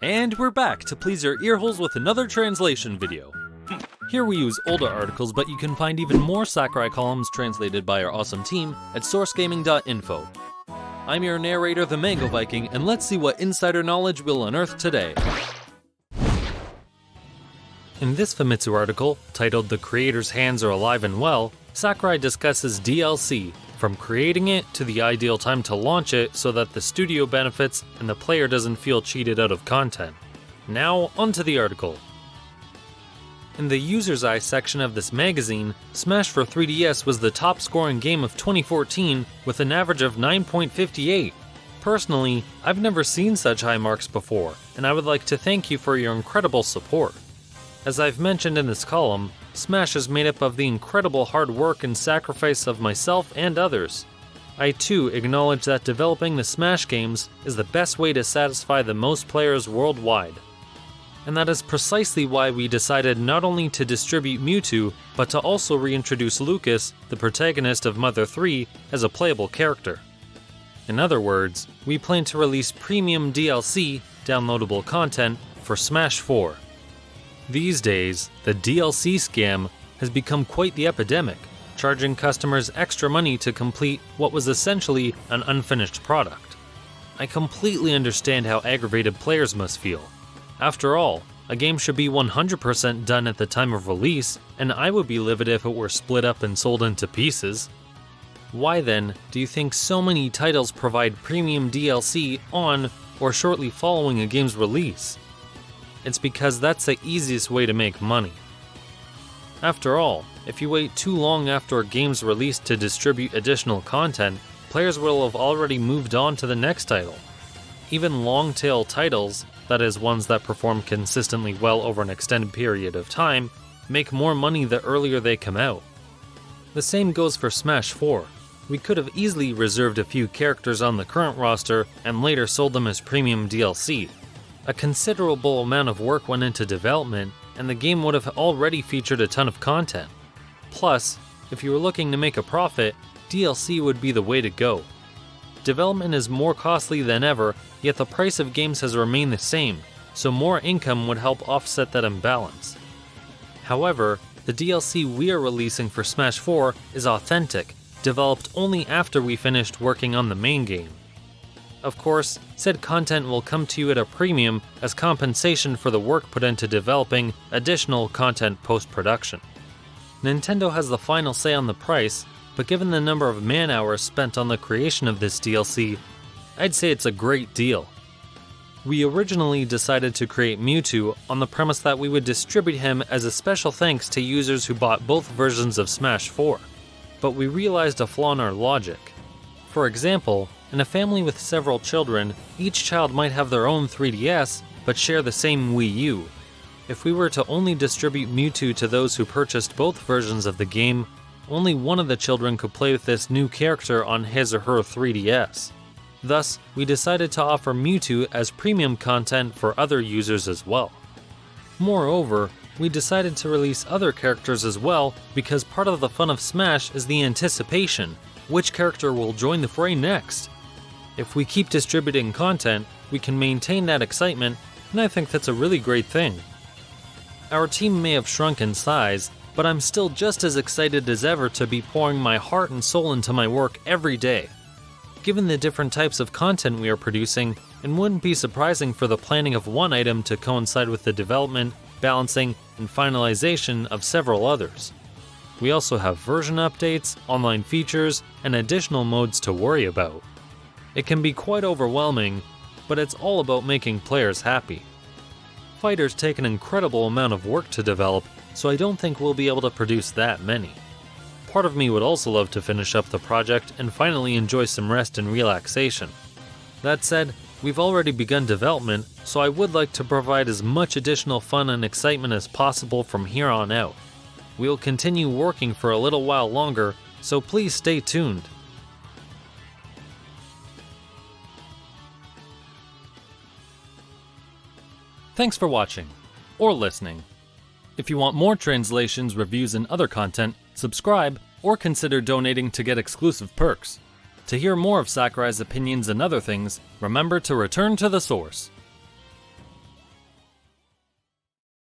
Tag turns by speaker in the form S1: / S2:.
S1: And we're back to please your earholes with another translation video. Here we use older articles, but you can find even more Sakurai columns translated by our awesome team at sourcegaming.info. I'm your narrator, the Mango Viking, and let's see what insider knowledge we'll unearth today. In this Famitsu article, titled "The Creator's Hands Are Alive and Well," Sakurai discusses DLC, from creating it to the ideal time to launch it so that the studio benefits and the player doesn't feel cheated out of content. Now, onto the article. In the User's Eye section of this magazine, Smash for 3DS was the top scoring game of 2014 with an average of 9.58. Personally, I've never seen such high marks before, and I would like to thank you for your incredible support. As I've mentioned in this column, Smash is made up of the incredible hard work and sacrifice of myself and others. I too acknowledge that developing the Smash games is the best way to satisfy the most players worldwide. And that is precisely why we decided not only to distribute Mewtwo, but to also reintroduce Lucas, the protagonist of Mother 3, as a playable character. In other words, we plan to release premium DLC, downloadable content, for Smash 4. These days, the DLC scam has become quite the epidemic, charging customers extra money to complete what was essentially an unfinished product. I completely understand how aggravated players must feel. After all, a game should be 100% done at the time of release, and I would be livid if it were split up and sold into pieces. Why then do you think so many titles provide premium DLC on or shortly following a game's release? It's because that's the easiest way to make money. After all, if you wait too long after a game's release to distribute additional content, players will have already moved on to the next title. Even long-tail titles, that is ones that perform consistently well over an extended period of time, make more money the earlier they come out. The same goes for Smash 4. We could have easily reserved a few characters on the current roster and later sold them as premium DLC. A considerable amount of work went into development, and the game would have already featured a ton of content. Plus, if you were looking to make a profit, DLC would be the way to go. Development is more costly than ever, yet the price of games has remained the same, so more income would help offset that imbalance. However, the DLC we are releasing for Smash 4 is authentic, developed only after we finished working on the main game. Of course, said content will come to you at a premium as compensation for the work put into developing additional content post-production. Nintendo has the final say on the price, but given the number of man-hours spent on the creation of this DLC, I'd say it's a great deal. We originally decided to create Mewtwo on the premise that we would distribute him as a special thanks to users who bought both versions of Smash 4, but we realized a flaw in our logic. For example, in a family with several children, each child might have their own 3DS, but share the same Wii U. If we were to only distribute Mewtwo to those who purchased both versions of the game, only one of the children could play with this new character on his or her 3DS. Thus, we decided to offer Mewtwo as premium content for other users as well. Moreover, we decided to release other characters as well because part of the fun of Smash is the anticipation. Which character will join the fray next? If we keep distributing content, we can maintain that excitement, and I think that's a really great thing. Our team may have shrunk in size, but I'm still just as excited as ever to be pouring my heart and soul into my work every day. Given the different types of content we are producing, it wouldn't be surprising for the planning of one item to coincide with the development, balancing, and finalization of several others. We also have version updates, online features, and additional modes to worry about. It can be quite overwhelming, but it's all about making players happy. Fighters take an incredible amount of work to develop, so I don't think we'll be able to produce that many. Part of me would also love to finish up the project and finally enjoy some rest and relaxation. That said, we've already begun development, so I would like to provide as much additional fun and excitement as possible from here on out. We'll continue working for a little while longer, so please stay tuned. Thanks for watching, or listening. If you want more translations, reviews, and other content, subscribe or consider donating to get exclusive perks. To hear more of Sakurai's opinions and other things, remember to return to the source.